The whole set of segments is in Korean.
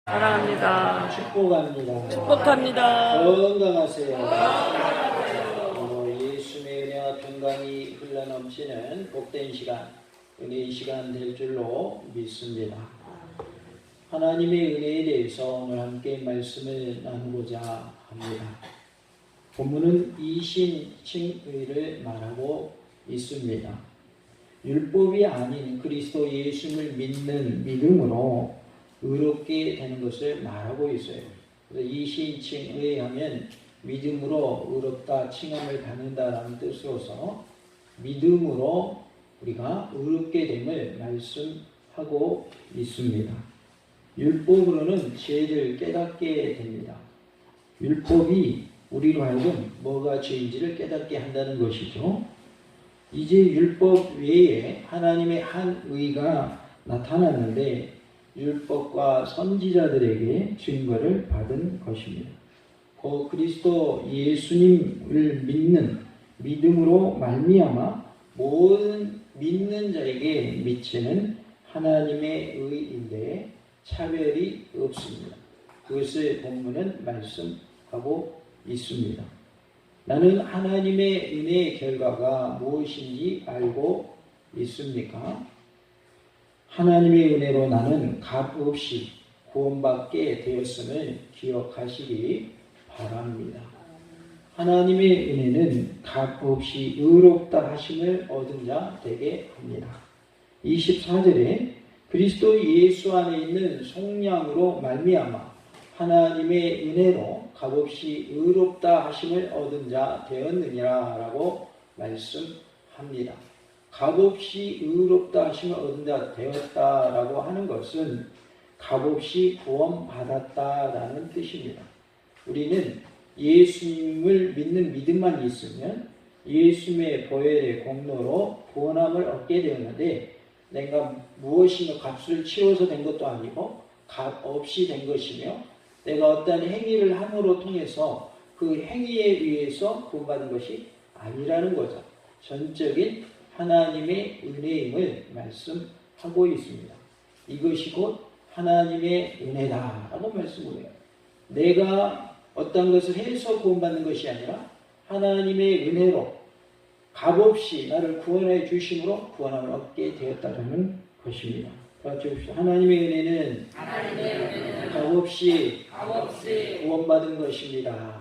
사랑합니다. 축복합니다. 축복합니다. 건강하세요. 예수님의 은혜와 평강이 흘러넘치는 복된 시간, 은혜의 시간 될 줄로 믿습니다. 하나님의 은혜에 대해서 오늘 함께 말씀을 나누고자 합니다. 본문은 이신칭의를 말하고 있습니다. 율법이 아닌 그리스도 예수를 믿는 믿음으로 의롭게 되는 것을 말하고 있어요. 그래서 이신칭의 하면 믿음으로 의롭다, 칭함을 받는다라는 뜻으로서 믿음으로 우리가 의롭게 됨을 말씀하고 있습니다. 율법으로는 죄를 깨닫게 됩니다. 율법이 우리로 하여금 뭐가 죄인지를 깨닫게 한다는 것이죠. 이제 율법 외에 하나님의 한 의가 나타났는데 율법과 선지자들에게 증거를 받은 것입니다. 그 그리스도 예수님을 믿는 믿음으로 말미암아 모든 믿는 자에게 미치는 하나님의 의인데 차별이 없습니다. 그것을 본문은 말씀하고 있습니다. 나는 하나님의 은혜의 결과가 무엇인지 알고 있습니까? 하나님의 은혜로 나는 값없이 구원받게 되었음을 기억하시기 바랍니다. 하나님의 은혜는 값없이 의롭다 하심을 얻은 자 되게 합니다. 24절에 그리스도 예수 안에 있는 속량으로 말미암아 하나님의 은혜로 값없이 의롭다 하심을 얻은 자 되었느니라 라고 말씀합니다. 값없이 의롭다 하심을 얻은 자 되었다라고 하는 것은 값없이 구원받았다라는 뜻입니다. 우리는 예수님을 믿는 믿음만 있으면 예수님의 보혈의 공로로 구원함을 얻게 되었는데 내가 무엇인가 값을 치러서 된 것도 아니고 값 없이 된 것이며 내가 어떤 행위를 함으로 통해서 그 행위에 의해서 구원받은 것이 아니라는 거죠. 전적인 하나님의 은혜임을 말씀하고 있습니다. 이것이 곧 하나님의 은혜다라고 말씀을 해요. 내가 어떤 것을 해서 구원받는 것이 아니라 하나님의 은혜로 값없이 나를 구원해 주심으로 구원함을 얻게 되었다는 것입니다. 같이 봅시다. 하나님의 은혜는 값없이 구원받은 것입니다.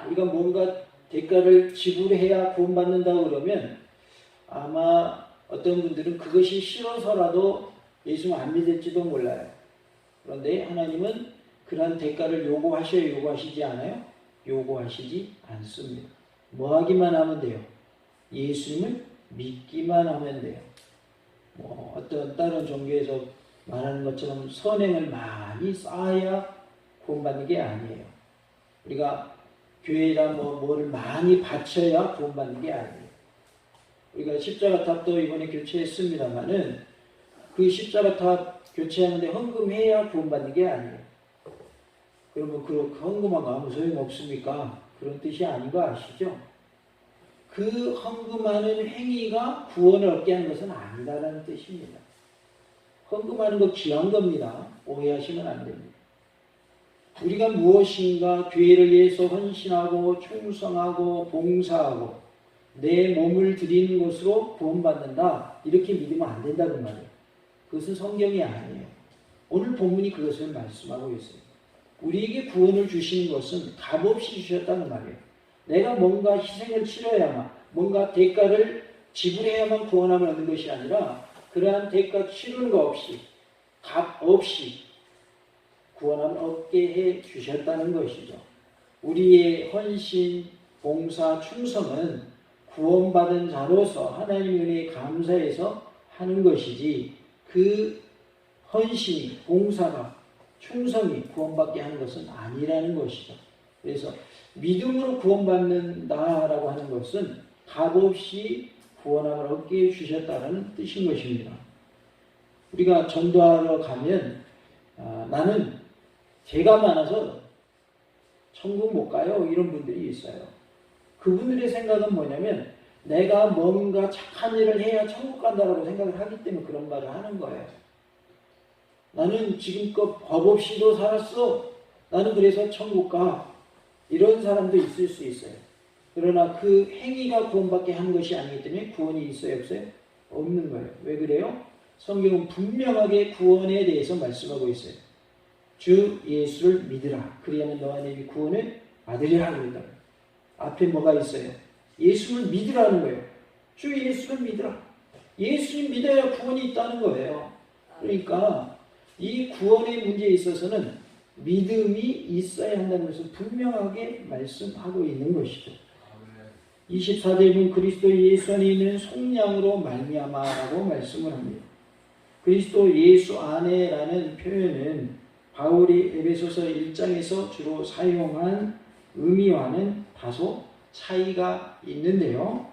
우리가 뭔가 대가를 지불해야 구원받는다 그러면 아마 어떤 분들은 그것이 싫어서라도 예수를 안 믿을지도 몰라요. 그런데 하나님은 그러한 대가를 요구하셔야 요구하시지 않아요? 요구하시지 않습니다. 뭐 하기만 하면 돼요? 예수님을 믿기만 하면 돼요. 어떤 다른 종교에서 말하는 것처럼 선행을 많이 쌓아야 구원받는 게 아니에요. 우리가 교회라 뭐를 많이 바쳐야 구원받는 게 아니에요. 우리가 십자가 탑도 이번에 교체했습니다만은 그 십자가 탑 교체하는데 헌금해야 구원받는 게 아니에요. 그러면 그 헌금한 거 아무 소용 없습니까? 그런 뜻이 아닌 거 아시죠? 그 헌금하는 행위가 구원을 얻게 하는 것은 아니다라는 뜻입니다. 헌금하는 거 귀한 겁니다. 오해하시면 안 됩니다. 우리가 무엇인가 교회를 위해서 헌신하고 충성하고 봉사하고 내 몸을 드리는 것으로 구원받는다 이렇게 믿으면 안 된다는 말이에요. 그것은 성경이 아니에요. 오늘 본문이 그것을 말씀하고 있어요. 우리에게 구원을 주시는 것은 값없이 주셨다는 말이에요. 내가 뭔가 희생을 치러야만 뭔가 대가를 지불해야만 구원함을 얻는 것이 아니라 그러한 대가 치르는 거 없이 값 없이 구원함을 얻게 해 주셨다는 것이죠. 우리의 헌신, 봉사, 충성은 구원받은 자로서 하나님의 은혜에 감사해서 하는 것이지 그 헌신이, 봉사가, 충성이 구원받게 하는 것은 아니라는 것이죠. 그래서 믿음으로 구원받는다라고 하는 것은 값없이 구원함을 얻게 해 주셨다는 뜻인 것입니다. 우리가 전도하러 가면 나는 죄가 많아서 천국 못 가요. 이런 분들이 있어요. 그분들의 생각은 뭐냐면 내가 뭔가 착한 일을 해야 천국 간다라고 생각을 하기 때문에 그런 말을 하는 거예요. 나는 지금껏 법 없이도 살았어. 나는 그래서 천국 가. 이런 사람도 있을 수 있어요. 그러나 그 행위가 구원받게 한 것이 아니기 때문에 구원이 있어요, 없어요? 없는 거예요. 왜 그래요? 성경은 분명하게 구원에 대해서 말씀하고 있어요. 주 예수를 믿으라. 그리하면 너와 내 구원을 받으리라 그랬다. 앞에 뭐가 있어요? 예수를 믿으라는 거예요. 주 예수를 믿으라. 예수를 믿어야 구원이 있다는 거예요. 그러니까 이 구원의 문제에 있어서는 믿음이 있어야 한다는 것을 분명하게 말씀하고 있는 것이죠. 24절은 그리스도 예수 안에 있는 속량으로 말미암아라고 말씀을 합니다. 그리스도 예수 안에라는 표현은 바울이 에베소서 1장에서 주로 사용한 의미와는 다소 차이가 있는데요.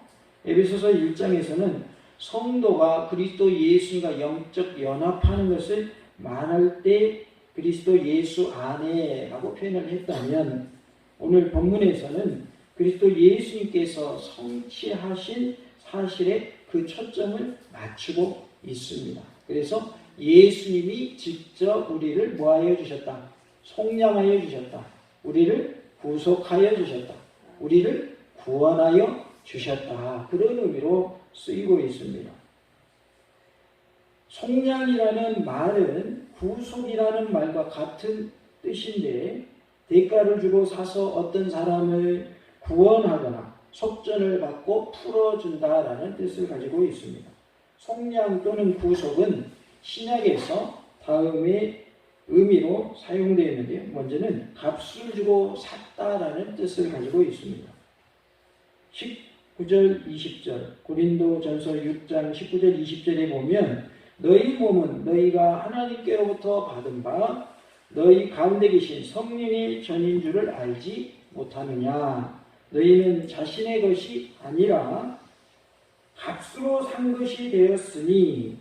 에베소서 1장에서는 성도가 그리스도 예수님과 영적 연합하는 것을 말할 때 그리스도 예수 안에라고 표현을 했다면, 오늘 본문에서는 그리스도 예수님께서 성취하신 사실에 그 초점을 맞추고 있습니다. 그래서 예수님이 직접 우리를 뭐하여 주셨다? 속량하여 주셨다. 우리를 구속하여 주셨다. 우리를 구원하여 주셨다. 그런 의미로 쓰이고 있습니다. 속량이라는 말은 구속이라는 말과 같은 뜻인데, 대가를 주고 사서 어떤 사람을 구원하거나 속전을 받고 풀어준다라는 뜻을 가지고 있습니다. 속량 또는 구속은 신약에서 다음의 의미로 사용되어 있는데요. 먼저는 값을 주고 샀다라는 뜻을 가지고 있습니다. 19절, 20절, 고린도전서 6장 19절, 20절에 보면 너희 몸은 너희가 하나님께로부터 받은 바 너희 가운데 계신 성령의 전인 줄을 알지 못하느냐. 너희는 자신의 것이 아니라 값으로 산 것이 되었으니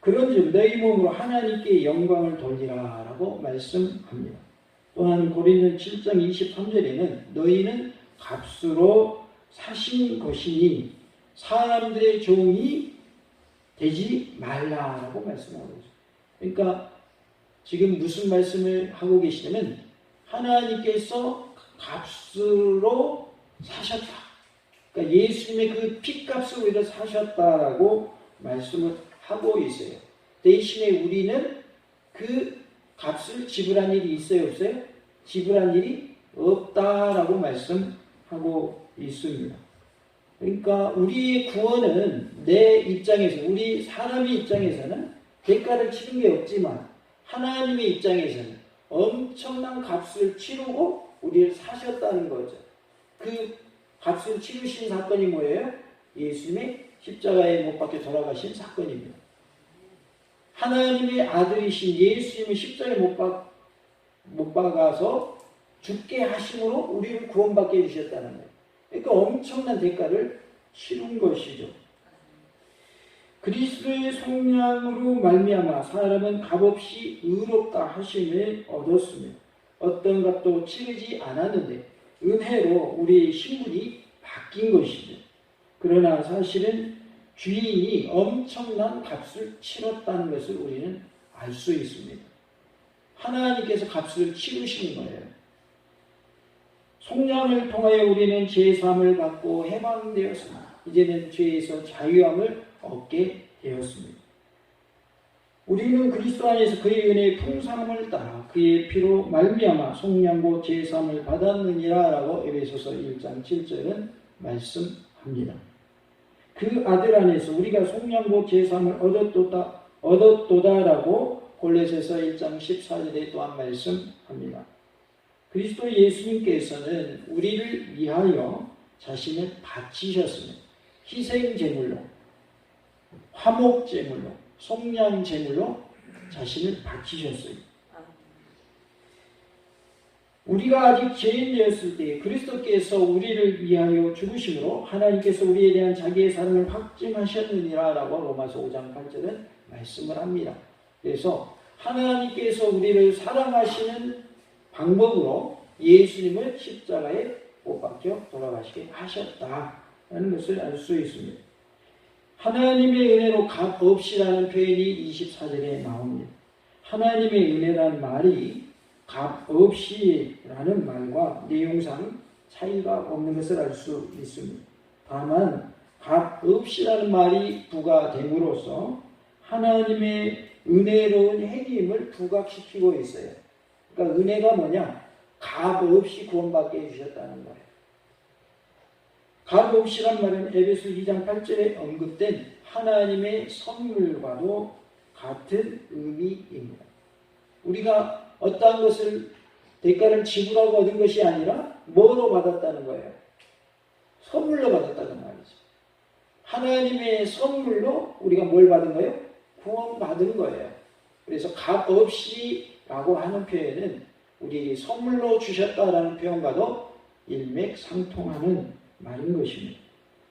그런즉 너희 몸으로 하나님께 영광을 돌리라 라고 말씀합니다. 또한 고린도 7장 23절에는 너희는 값으로 사신 것이니 사람들의 종이 되지 말라라고 말씀하고 있습니다. 그러니까 지금 무슨 말씀을 하고 계시냐면 하나님께서 값으로 사셨다. 그러니까 예수님의 그 피값으로 우리를 사셨다라고 말씀을 하고 있어요. 대신에 우리는 그 값을 지불한 일이 있어요, 없어요? 지불한 일이 없다라고 말씀하고 있습니다. 그러니까 우리의 구원은 내 입장에서, 우리 사람의 입장에서는 대가를 치른 게 없지만 하나님의 입장에서는 엄청난 값을 치르고 우리를 사셨다는 거죠. 그 값을 치르신 사건이 뭐예요? 예수님의 십자가에 못 박혀 돌아가신 사건입니다. 하나님의 아들이신 예수님이 십자가에 못 박아서 죽게 하심으로 우리를 구원받게 해주셨다는 거예요. 그러니까 엄청난 대가를 치른 것이죠. 그리스도의 속량으로 말미암아 사람은 값없이 의롭다 하심을 얻었으며 어떤 값도 치르지 않았는데 은혜로 우리의 신분이 바뀐 것이죠. 그러나 사실은 주인이 엄청난 값을 치렀다는 것을 우리는 알 수 있습니다. 하나님께서 값을 치르시는 거예요. 속량을 통하여 우리는 죄사함을 받고 해방되었습니다. 이제는 죄에서 자유함을 얻게 되었습니다. 우리는 그리스도 안에서 그의 은혜의 풍성함을 따라 그의 피로 말미암아 속량고 죄사함을 받았느니라 라고 에베소서 1장 7절은 말씀합니다. 그 아들 안에서 우리가 속량고 죄사함을 얻었도다라고 골로새서 1장 14절에 또한 말씀합니다. 그리스도 예수님께서는 우리를 위하여 자신을 바치셨으며 희생제물로, 화목제물로, 속량제물로 자신을 바치셨어요. 우리가 아직 죄인되었을 때 그리스도께서 우리를 위하여 죽으심으로 하나님께서 우리에 대한 자기의 사랑을 확증하셨느니라 라고 로마서 5장 8절은 말씀을 합니다. 그래서 하나님께서 우리를 사랑하시는 방법으로 예수님을 십자가에 못 박혀 돌아가시게 하셨다라는 것을 알 수 있습니다. 하나님의 은혜로 값 없이라는 표현이 24절에 나옵니다. 하나님의 은혜라는 말이 값없이라는 말과 내용상 차이가 없는 것을 알 수 있습니다. 다만 값없이라는 말이 부과됨으로써 하나님의 은혜로운 행임을 부각시키고 있어요. 그러니까 은혜가 뭐냐? 값없이 구원받게 해주셨다는 거예요. 값없이란 말은 에베소 2장 8절에 언급된 하나님의 선물과도 같은 의미입니다. 우리가 어떠한 것을 대가를 지불하고 얻은 것이 아니라 뭐로 받았다는 거예요? 선물로 받았다는 말이죠. 하나님의 선물로 우리가 뭘 받은 거예요? 구원받은 거예요. 그래서 값없이라고 하는 표현은 우리에게 선물로 주셨다라는 표현과도 일맥상통하는 말인 것입니다.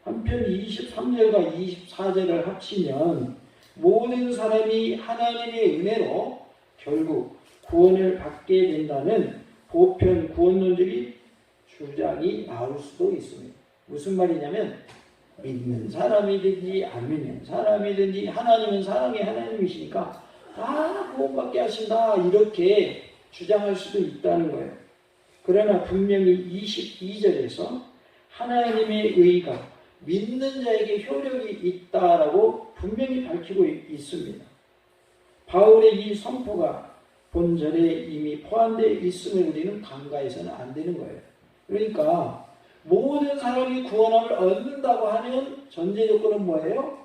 한편 23절과 24절을 합치면 모든 사람이 하나님의 은혜로 결국 구원을 받게 된다는 보편 구원론적인 주장이 나올 수도 있습니다. 무슨 말이냐면 믿는 사람이든지 안 믿는 사람이든지 하나님은 사랑의 하나님이시니까 다 구원받게 하신다 이렇게 주장할 수도 있다는 거예요. 그러나 분명히 22절에서 하나님의 의가 믿는 자에게 효력이 있다라고 분명히 밝히고 있습니다. 바울의 이 선포가 본절에 이미 포함되어 있음을 우리는 간과해서는 안 되는 거예요. 그러니까 모든 사람이 구원함을 얻는다고 하는 전제 조건은 뭐예요?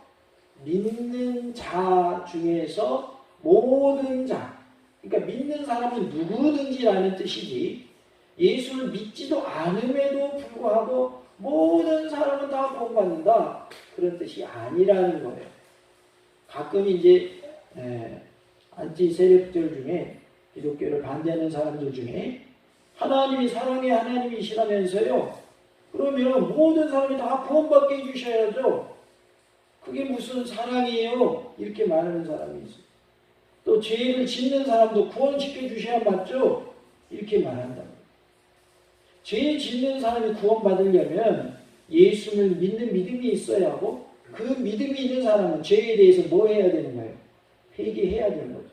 믿는 자 중에서 모든 자, 그러니까 믿는 사람은 누구든지라는 뜻이지 예수를 믿지도 않음에도 불구하고 모든 사람은 다 구원받는다 그런 뜻이 아니라는 거예요. 가끔 이제 안티 세력들 중에 기독교를 반대하는 사람들 중에 하나님이 사랑의 하나님이시라면서요. 그러면 모든 사람이 다 구원받게 해주셔야죠. 그게 무슨 사랑이에요? 이렇게 말하는 사람이 있어요. 또 죄를 짓는 사람도 구원시켜 주셔야 맞죠? 이렇게 말한다. 죄 짓는 사람이 구원받으려면 예수를 믿는 믿음이 있어야 하고 그 믿음이 있는 사람은 죄에 대해서 뭐 해야 되는 거예요? 회개해야 되는 거죠.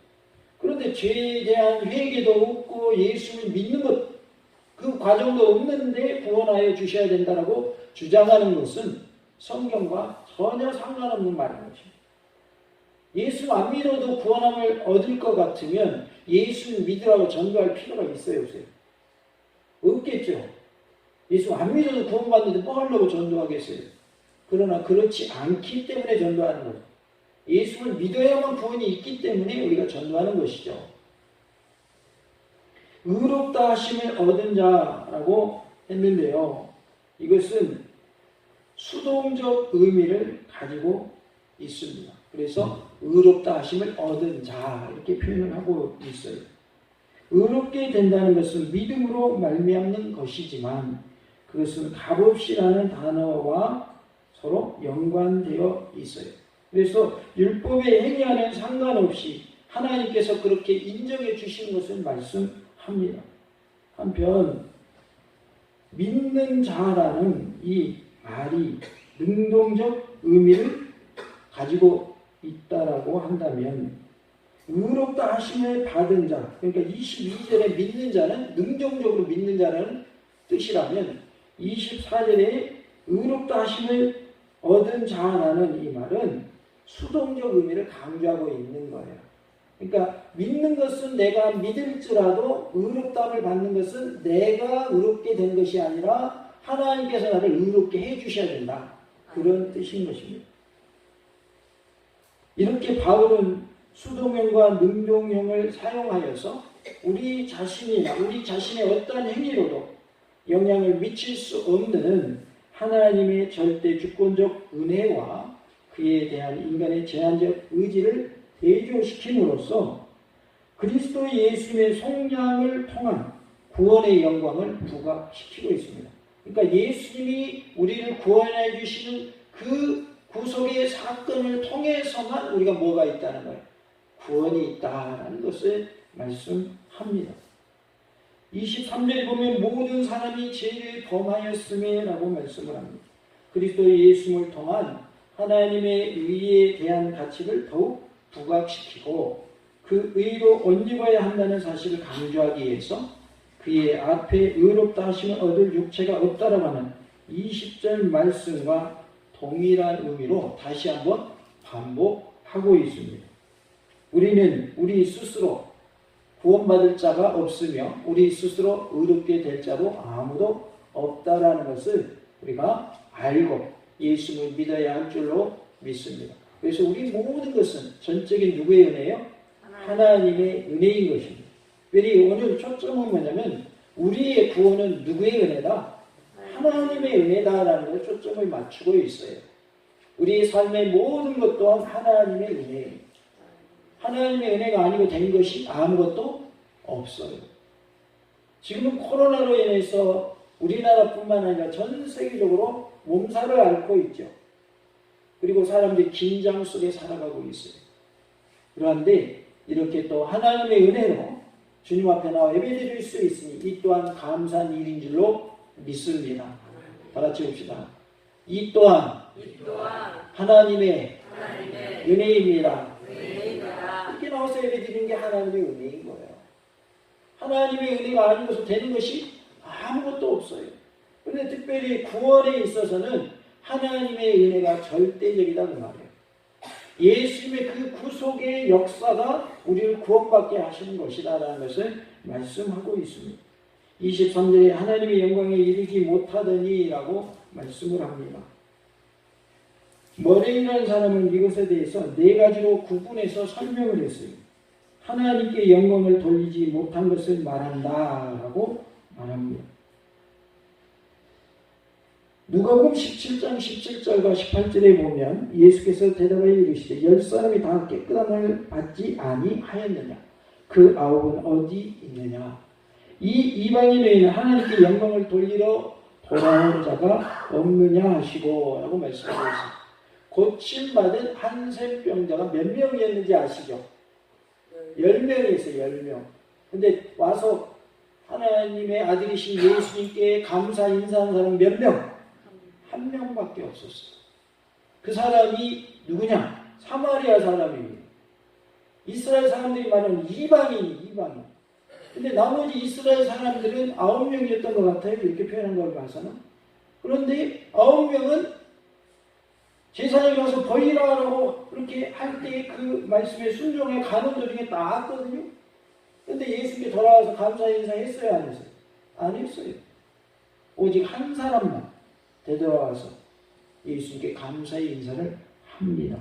그런데 죄에 대한 회개도 없고 예수를 믿는 것 그 과정도 없는데 구원하여 주셔야 된다라고 주장하는 것은 성경과 전혀 상관없는 말인 것입니다. 예수 안 믿어도 구원함을 얻을 것 같으면 예수 믿으라고 전도할 필요가 있어요, 요새? 없겠죠. 예수 안 믿어도 구원받는데 뭐 하려고 전도하겠어요? 그러나 그렇지 않기 때문에 전도하는 거죠. 예수를 믿어야만 구원이 있기 때문에 우리가 전도하는 것이죠. 의롭다 하심을 얻은 자라고 했는데요. 이것은 수동적 의미를 가지고 있습니다. 그래서 의롭다 하심을 얻은 자 이렇게 표현을 하고 있어요. 의롭게 된다는 것은 믿음으로 말미암는 것이지만 그것은 값없이라는 단어와 서로 연관되어 있어요. 그래서 율법의 행위와는 상관없이 하나님께서 그렇게 인정해 주신 것을 말씀합니다. 한편 믿는 자라는 이 말이 능동적 의미를 가지고 있다라고 한다면 의롭다 하심을 받은 자, 그러니까 22절에 믿는 자는 능동적으로 믿는 자라는 뜻이라면 24절에 의롭다 하심을 얻은 자라는 이 말은 수동적 의미를 강조하고 있는 거예요. 그러니까 믿는 것은 내가 믿을지라도 의롭다함을 받는 것은 내가 의롭게 된 것이 아니라 하나님께서 나를 의롭게 해주셔야 된다. 그런 뜻인 것입니다. 이렇게 바울은 수동형과 능동형을 사용하여서 우리 자신이나 우리 자신의 어떠한 행위로도 영향을 미칠 수 없는 하나님의 절대 주권적 은혜와 그에 대한 인간의 제한적 의지를 대조시킴으로써 그리스도 예수님의 속량을 통한 구원의 영광을 부각시키고 있습니다. 그러니까 예수님이 우리를 구원해 주시는 그 구속의 사건을 통해서만 우리가 뭐가 있다는 거예요? 구원이 있다는 것을 말씀합니다. 23절에 보면 모든 사람이 죄를 범하였음에 라고 말씀을 합니다. 그리스도 예수님을 통한 하나님의 의에 대한 가치를 더욱 부각시키고 그 의로 옷 입어야 한다는 사실을 강조하기 위해서 그의 앞에 의롭다 하심을 얻을 육체가 없다라고 하는 20절 말씀과 동일한 의미로 다시 한번 반복하고 있습니다. 우리는 우리 스스로 구원받을 자가 없으며 우리 스스로 의롭게 될 자도 아무도 없다라는 것을 우리가 알고 예수를 믿어야 할 줄로 믿습니다. 그래서 우리 모든 것은 전적인 누구의 은혜요? 하나님의 은혜인 것입니다. 우리 오늘 초점은 뭐냐면 우리의 구원은 누구의 은혜다? 하나님의 은혜다라는 것에 초점을 맞추고 있어요. 우리의 삶의 모든 것 또한 하나님의 은혜예요. 하나님의 은혜가 아니고 된 것이 아무것도 없어요. 지금은 코로나로 인해서 우리나라뿐만 아니라 전 세계적으로 몸살을 앓고 있죠. 그리고 사람들이 긴장 속에 살아가고 있어요. 그런데 이렇게 또 하나님의 은혜로 주님 앞에 나와 예배드릴 수 있으니 이 또한 감사한 일인 줄로 믿습니다. 다 같이 봅시다. 이 또한 하나님의 은혜입니다. 이렇게 나와서 예배드리는 게 하나님의 은혜인 거예요. 하나님의 은혜가 아니고서 되는 것이 아무것도 없어요. 그런데 특별히 구원에 있어서는 하나님의 은혜가 절대적이라는 말이에요. 예수님의 그 구속의 역사가 우리를 구원받게 하시는 것이다라는 것을 말씀하고 있습니다. 23절에 하나님의 영광에 이르지 못하더니 라고 말씀을 합니다. 머레이라는 사람은 이것에 대해서 네 가지로 구분해서 설명을 했어요. 하나님께 영광을 돌리지 못한 것을 말한다 라고 말합니다. 누가복음 17장 17절과 18절에 보면 예수께서 대답하여 이르시되 10사람이 다 깨끗함을 받지 아니하였느냐? 그 9은 어디 있느냐? 이 이방인 외에는 하나님께 영광을 돌리러 돌아온 자가 없느냐 하시고 라고 말씀하고 있습니다. 고침받은 한센병자가 몇 명이었는지 아시죠? 10명이 있어요. 10명. 근데 와서 하나님의 아들이신 예수님께 감사 인사하는 사람은 몇 명? 한 명밖에 없었어요. 그 사람이 누구냐? 사마리아 사람이에요. 이스라엘 사람들이 말하는 이방인. 근데 나머지 이스라엘 사람들은 9명이었던 것 같아요. 이렇게 표현한 걸 봐서는. 그런데 9명은 제사장이 가서 보이라고 그렇게 할 때 그 말씀에 순종해 간원들 중에 나왔거든요. 그런데 예수님께 돌아와서 감사 인사했어요? 안 했어요? 안 했어요. 오직 한 사람만 되돌아와서 예수님께 감사의 인사를 합니다.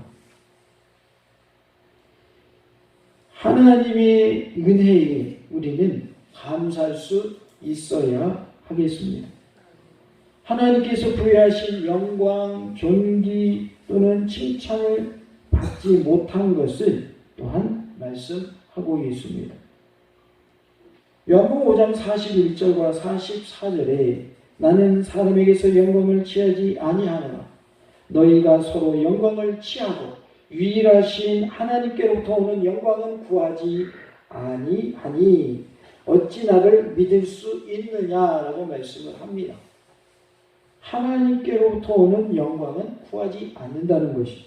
하나님의 은혜에 우리는 감사할 수 있어야 하겠습니다. 하나님께서 부여하신 영광, 존귀 또는 칭찬을 받지 못한 것을 또한 말씀하고 있습니다. 요한복음 5장 41절과 44절에 나는 사람에게서 영광을 취하지 아니하노라. 너희가 서로 영광을 취하고 유일하신 하나님께로부터 오는 영광은 구하지 아니하니 어찌 나를 믿을 수 있느냐라고 말씀을 합니다. 하나님께로부터 오는 영광은 구하지 않는다는 것이죠.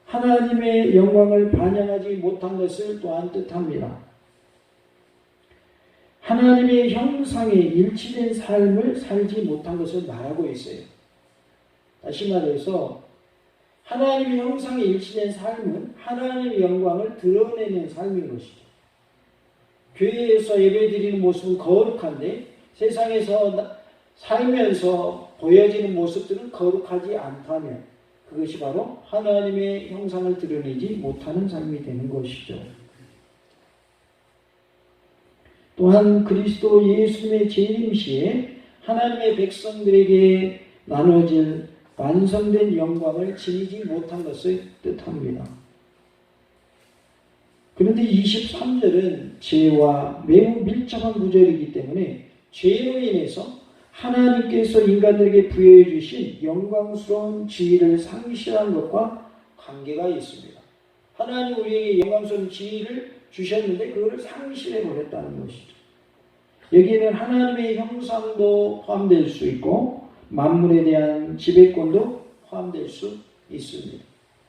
하나님의 영광을 반영하지 못한 것을 또한 뜻합니다. 하나님의 형상에 일치된 삶을 살지 못한 것을 말하고 있어요. 다시 말해서 하나님의 형상에 일치된 삶은 하나님의 영광을 드러내는 삶인 것이죠. 교회에서 예배드리는 모습은 거룩한데 세상에서 살면서 보여지는 모습들은 거룩하지 않다면 그것이 바로 하나님의 형상을 드러내지 못하는 삶이 되는 것이죠. 또한 그리스도 예수님의 재림 시에 하나님의 백성들에게 나눠질 완성된 영광을 지니지 못한 것을 뜻합니다. 그런데 23절은 죄와 매우 밀접한 구절이기 때문에 죄로 인해서 하나님께서 인간들에게 부여해 주신 영광스러운 지위를 상실한 것과 관계가 있습니다. 하나님 우리에게 영광스러운 지위를 주셨는데 그것을 상실해 버렸다는 것이죠. 여기에는 하나님의 형상도 포함될 수 있고 만물에 대한 지배권도 포함될 수 있습니다.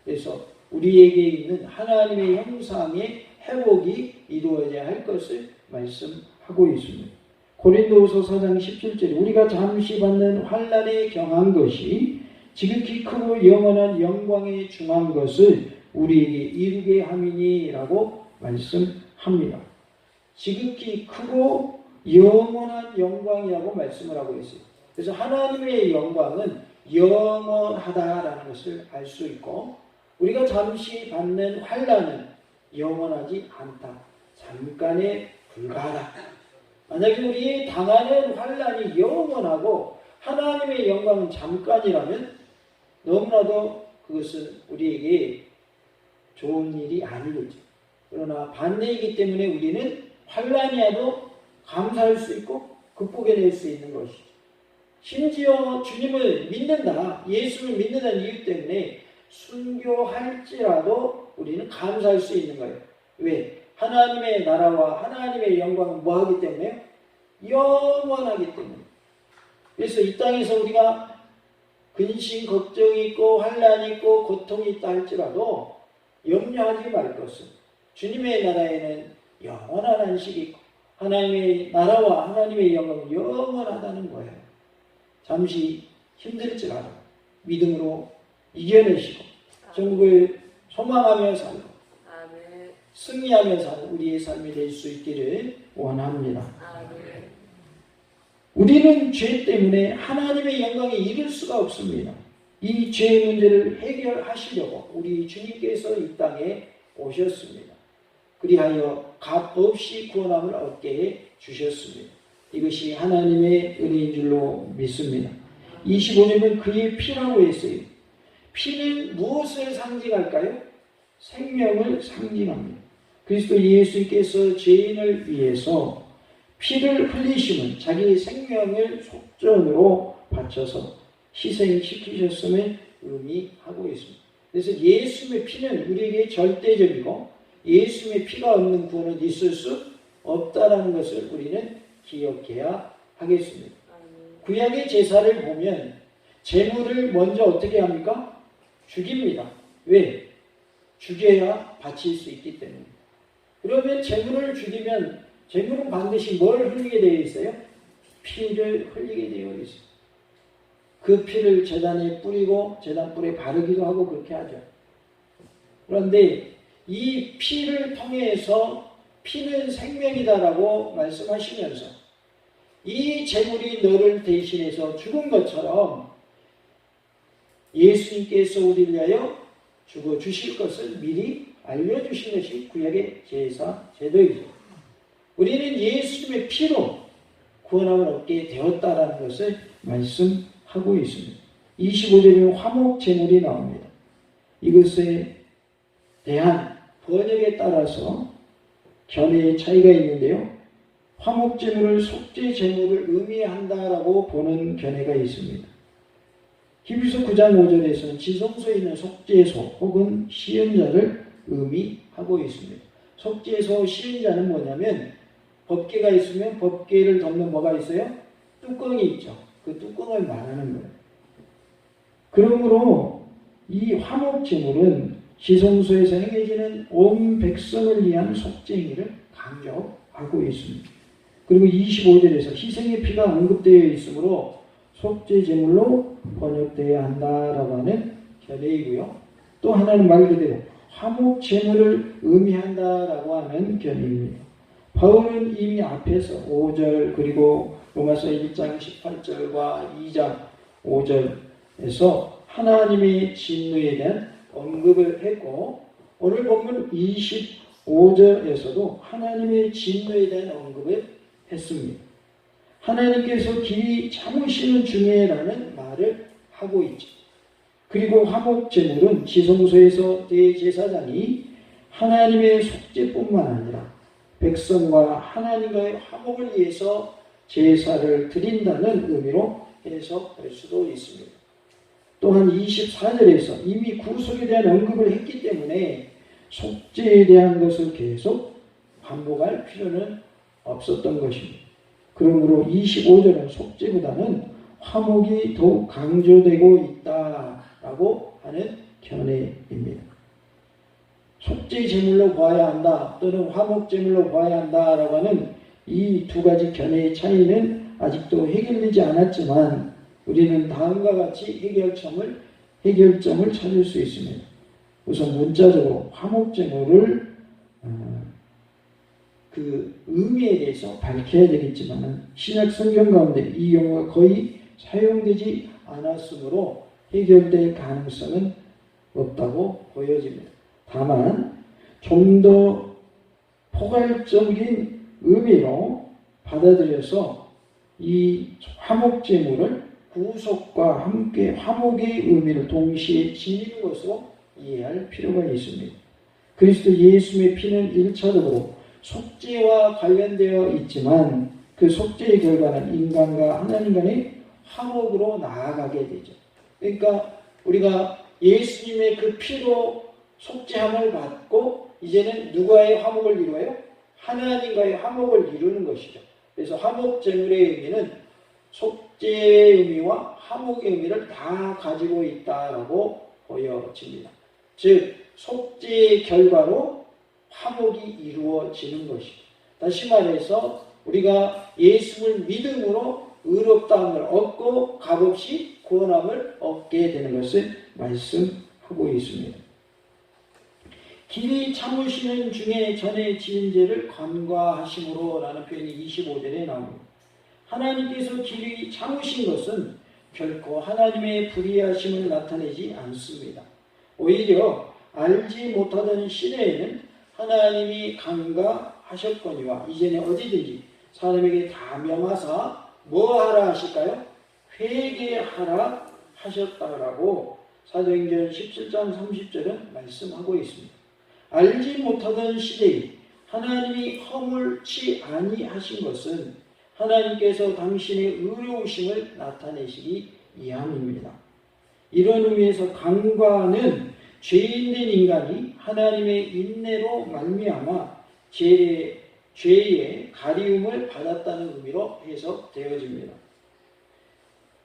그래서 우리에게 있는 하나님의 형상의 회복이 이루어져야 할 것을 말씀하고 있습니다. 고린도후서 4장 17절에 우리가 잠시 받는 환난에 경한 것이 지극히 크고 영원한 영광에 중한 것을 우리에게 이루게 함이니라고 말씀합니다. 지극히 크고 영원한 영광이라고 말씀을 하고 있어요. 그래서 하나님의 영광은 영원하다라는 것을 알 수 있고 우리가 잠시 받는 환난은 영원하지 않다. 잠깐에 불과하다. 만약에 우리 당하는 환난이 영원하고 하나님의 영광은 잠깐이라면 너무나도 그것은 우리에게 좋은 일이 아니겠죠. 그러나 반대이기 때문에 우리는 환난이 와도 감사할 수 있고 극복해낼 수 있는 것이죠. 심지어 주님을 믿는다, 예수를 믿는다는 이유 때문에 순교할지라도 우리는 감사할 수 있는 거예요. 왜? 하나님의 나라와 하나님의 영광은 뭐하기 때문에요? 영원하기 때문에. 그래서 이 땅에서 우리가 근심, 걱정이 있고 환난이 있고 고통이 있다 할지라도 염려하지 말 것은 주님의 나라에는 영원한 안식이 있고 하나님의 나라와 하나님의 영광은 영원하다는 거예요. 잠시 힘들지라도 믿음으로 이겨내시고 천국을 소망하며 살고 승리하며 사는 우리의 삶이 될 수 있기를 원합니다. 우리는 죄 때문에 하나님의 영광에 이를 수가 없습니다. 이 죄의 문제를 해결하시려고 우리 주님께서 이 땅에 오셨습니다. 그리하여 값 없이 구원함을 얻게 해 주셨습니다. 이것이 하나님의 은혜인 줄로 믿습니다. 25절은 그의 피라고 했어요. 피는 무엇을 상징할까요? 생명을 상징합니다. 그리스도 예수께서 죄인을 위해서 피를 흘리심은 자기 생명을 속전으로 바쳐서 희생시키셨음을 의미하고 있습니다. 그래서 예수의 피는 우리에게 절대적이고 예수의 피가 없는 구원은 있을 수 없다는 것을 우리는 기억해야 하겠습니다. 구약의 제사를 보면 제물을 먼저 어떻게 합니까? 죽입니다. 왜? 죽여야 바칠 수 있기 때문에. 그러면 제물을 죽이면 제물은 반드시 뭘 흘리게 되어 있어요? 피를 흘리게 되어 있어요. 그 피를 제단에 뿌리고 제단 뿔에 바르기도 하고 그렇게 하죠. 그런데 이 피를 통해서 피는 생명이다라고 말씀하시면서 이 제물이 너를 대신해서 죽은 것처럼 예수님께서 우리를 위하여 죽어 주실 것을 미리 알려주신 것이 구약의 제사 제도이죠. 우리는 예수님의 피로 구원함을 얻게 되었다라는 것을 말씀하고 있습니다. 25절에 화목 제물이 나옵니다. 이것에 대한 번역에 따라서 견해의 차이가 있는데요. 화목 제물을 속죄 제물을 의미한다라고 보는 견해가 있습니다. 히브리서 9장 5절에서는 지성소에 있는 속죄소 혹은 시은자를 의미하고 있습니다. 속죄소 시은자는 뭐냐면 법궤가 있으면 법궤를 덮는 뭐가 있어요? 뚜껑이 있죠. 그 뚜껑을 말하는 거예요. 그러므로 이 화목 제물은 지성소에서 행해지는 온 백성을 위한 속죄 행위를 강조하고 있습니다. 그리고 25절에서 희생의 피가 언급되어 있으므로 속죄 제물로 번역되어야 한다라고 하는 견해이고요. 또 하나는 말 그대로 화목 제물을 의미한다라고 하는 견해입니다. 바울은 이미 앞에서 5절 그리고 로마서 1장 18절과 2장 5절에서 하나님의 진노에 대한 언급을 했고 오늘 본문 25절에서도 하나님의 진노에 대한 언급을 했습니다. 하나님께서 길이 참으시는 중에라는 말을 하고 있죠. 그리고 화목 제물은 지성소에서 대제사장이 하나님의 속죄뿐만 아니라 백성과 하나님과의 화목을 위해서 제사를 드린다는 의미로 해석할 수도 있습니다. 또한 24절에서 이미 구속에 대한 언급을 했기 때문에 속죄에 대한 것을 계속 반복할 필요는 없었던 것입니다. 그러므로 25절은 속죄보다는 화목이 더욱 강조되고 있다라고 하는 견해입니다. 속죄 제물로 보아야 한다 또는 화목 제물로 보아야 한다라고 하는 이 두 가지 견해의 차이는 아직도 해결되지 않았지만 우리는 다음과 같이 해결점을 찾을 수 있습니다. 우선 문자적으로 화목 제물을 그 의미에 대해서 밝혀야 되겠지만 신약 성경 가운데 이 용어가 거의 사용되지 않았으므로 해결될 가능성은 없다고 보여집니다. 다만 좀 더 포괄적인 의미로 받아들여서 이 화목제물을 구속과 함께 화목의 의미를 동시에 지니는 것으로 이해할 필요가 있습니다. 그리스도 예수의 피는 1차적으로 속죄와 관련되어 있지만 그 속죄의 결과는 인간과 하나님 간의 화목으로 나아가게 되죠. 그러니까 우리가 예수님의 그 피로 속죄함을 받고 이제는 누구와의 화목을 이루어요? 하나님과의 화목을 이루는 것이죠. 그래서 화목 제물의 의미는 속죄의 의미와 화목의 의미를 다 가지고 있다라고 보여집니다. 즉 속죄의 결과로 화목이 이루어지는 것이죠. 다시 말해서 우리가 예수를 믿음으로 의롭다함을 얻고 값없이 구원함을 얻게 되는 것을 말씀하고 있습니다. 길이 참으시는 중에 전에 지은 죄를 간과하심으로 라는 표현이 25절에 나옵니다. 하나님께서 길이 참으신 것은 결코 하나님의 불의하심을 나타내지 않습니다. 오히려 알지 못하던 시대에는 하나님이 간과하셨거니와 이제는 어디든지 사람에게 다 명하사 뭐 하라 하실까요? 회개하라 하셨다라고 사도행전 17장 30절은 말씀하고 있습니다. 알지 못하던 시대에 하나님이 허물치 아니하신 것은 하나님께서 당신의 의로우심을 나타내시기 위함입니다. 이런 의미에서 간과는 죄인된 인간이 하나님의 인내로 말미암아 죄의 가리움을 받았다는 의미로 해석되어집니다.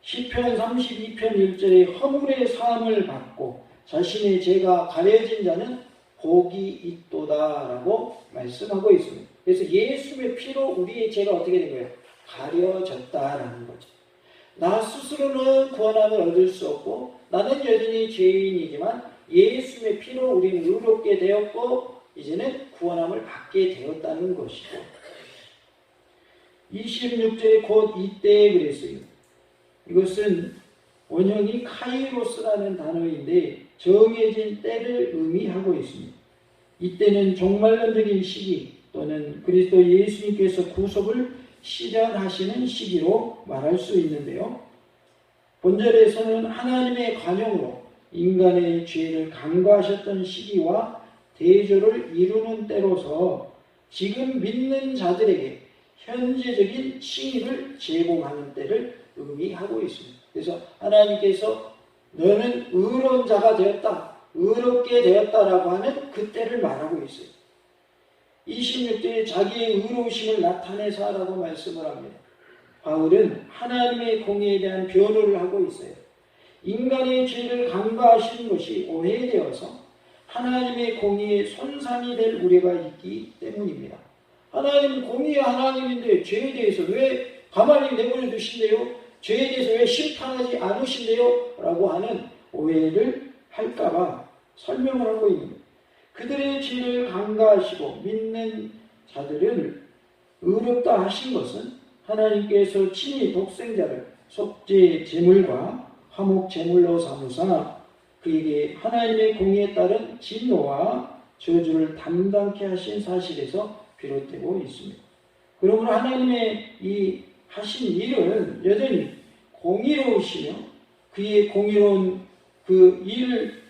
시편 32편 1절에 허물의 사함을 받고 자신의 죄가 가려진 자는 복이 있도다라고 말씀하고 있습니다. 그래서 예수의 피로 우리의 죄가 어떻게 된 거예요? 가려졌다라는 거죠. 나 스스로는 구원함을 얻을 수 없고 나는 여전히 죄인이지만 예수의 피로 우리는 의롭게 되었고 이제는 구원함을 받게 되었다는 것이죠. 26절에 곧 이때 그랬어요. 이것은 원형이 카이로스라는 단어인데 정해진 때를 의미하고 있습니다. 이때는 종말론적인 시기 또는 그리스도 예수님께서 구속을 실현하시는 시기로 말할 수 있는데요. 본절에서는 하나님의 관용으로 인간의 죄를 간과하셨던 시기와 대조를 이루는 때로서 지금 믿는 자들에게 현재적인 칭의를 제공하는 때를 의미하고 있습니다. 그래서 하나님께서 너는 의로운 자가 되었다, 의롭게 되었다라고 하는 그 때를 말하고 있어요. 26절에 자기의 의로우심을 나타내서 하라고 말씀을 합니다. 바울은 하나님의 공의에 대한 변호를 하고 있어요. 인간의 죄를 간과하시는 것이 오해되어서 하나님의 공의에 손상이 될 우려가 있기 때문입니다. 하나님은 공의의 하나님인데 죄에 대해서 왜 가만히 내버려 두신대요? 죄에 대해서 왜 심판하지 않으신대요? 라고 하는 오해를 할까봐 설명을 하고 있는 거예요. 그들의 죄를 간과하시고 믿는 자들을 의롭다 하신 것은 하나님께서 친히 독생자를 속죄 제물과 화목 제물로 삼으사 그에게 하나님의 공의에 따른 진노와 저주를 담당케 하신 사실에서 비롯되고 있습니다. 그러므로 하나님의 이 하신 일은 여전히 공의로우시며 그의 공의로운 그 일을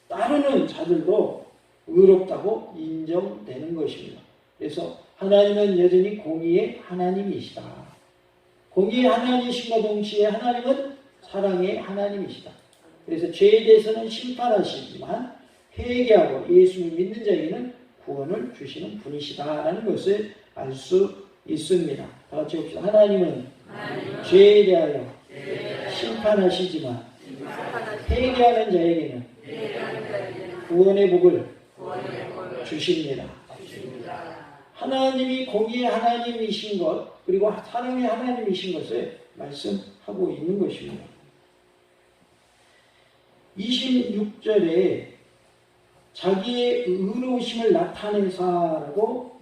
따르는 자들도 의롭다고 인정되는 것입니다. 그래서 하나님은 여전히 공의의 하나님이시다. 공의의 하나님이신과 동시에 하나님은 사랑의 하나님이시다. 그래서 죄에 대해서는 심판하시지만 회개하고 예수를 믿는 자에게는 구원을 주시는 분이시다라는 것을 알 수 있습니다. 다 같이 봅시다. 하나님은 죄에 대하여 심판하시지만 회개하는 자에게는 구원의 복을 주십니다. 하나님이 공의의 하나님이신 것, 그리고 사랑의 하나님이신 것을 말씀하고 있는 것입니다. 26절에 자기의 의로우심을 나타내사라고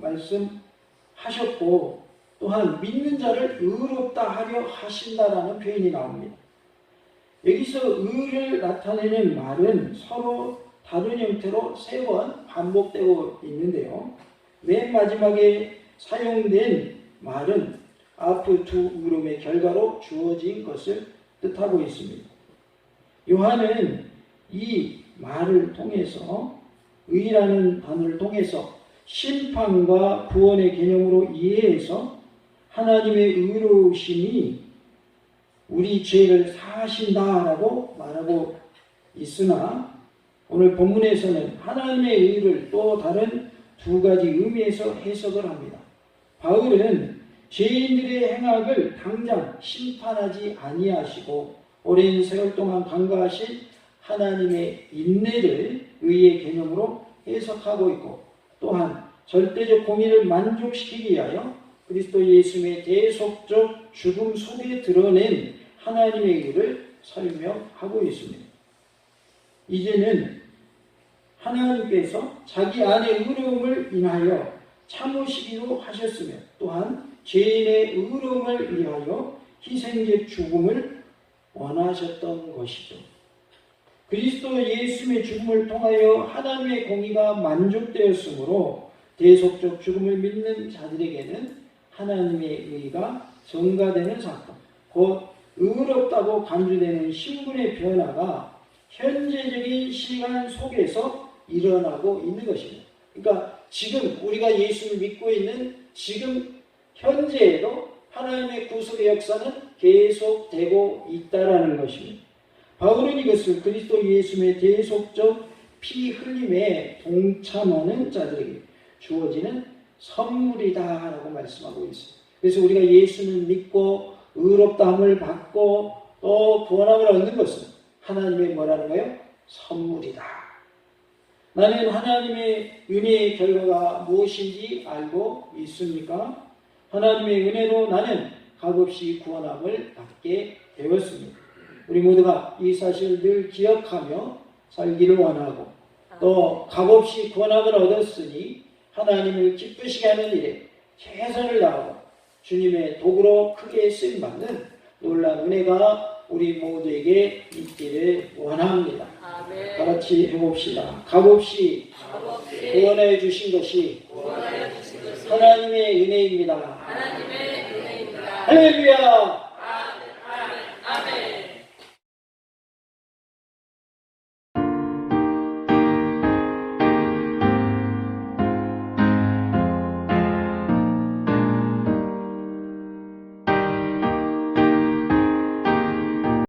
말씀하셨고, 또한 믿는 자를 의롭다 하려 하신다라는 표현이 나옵니다. 여기서 의를 나타내는 말은 서로 다른 형태로 3번 반복되고 있는데요. 맨 마지막에 사용된 말은 앞의 두 의로움의 결과로 주어진 것을 뜻하고 있습니다. 요한은 이 말을 통해서, 의라는 단어를 통해서 심판과 구원의 개념으로 이해해서 하나님의 의로우심이 우리 죄를 사하신다라고 말하고 있으나, 오늘 본문에서는 하나님의 의를 또 다른 2가지 의미에서 해석을 합니다. 바울은 죄인들의 행악을 당장 심판하지 아니하시고 오랜 세월 동안 간과하신 하나님의 인내를 의의 개념으로 해석하고 있고, 또한 절대적 공의를 만족시키기 위하여 그리스도 예수의 대속적 죽음 속에 드러낸 하나님의 의를 설명하고 있습니다. 이제는 하나님께서 자기 안의 의로움을 인하여 참으시기로 하셨으며, 또한 죄인의 의로움을 위하여 희생적 죽음을 원하셨던 것이죠. 그리스도 예수의 죽음을 통하여 하나님의 공의가 만족되었으므로 대속적 죽음을 믿는 자들에게는 하나님의 의가 전가되는 사건, 곧 의롭다고 간주되는 신분의 변화가 현재적인 시간 속에서 일어나고 있는 것입니다. 그러니까 지금 우리가 예수를 믿고 있는 지금 현재에도 하나님의 구속의 역사는 계속되고 있다라는 것입니다. 바울은 이것을 그리스도 예수의 대속적 피 흘림에 동참하는 자들에게 주어지는 선물이다라고 말씀하고 있습니다. 그래서 우리가 예수를 믿고 의롭다함을 받고 또 구원함을 얻는 것은 하나님의 뭐라는 거예요? 선물이다. 나는 하나님의 은혜의 결과가 무엇인지 알고 있습니까? 하나님의 은혜로 나는 값없이 구원함을 받게 되었습니다. 우리 모두가 이 사실을 늘 기억하며 살기를 원하고, 또 값없이 구원함을 얻었으니 하나님을 기쁘시게 하는 일에 최선을 다하고 주님의 도구로 크게 쓰임받는 놀라운 은혜가 우리 모두에게 있기를 원합니다. 아멘. 다 같이 해봅시다. 값없이 구원해 주신 것이 하나님의 은혜입니다. 할렐루야.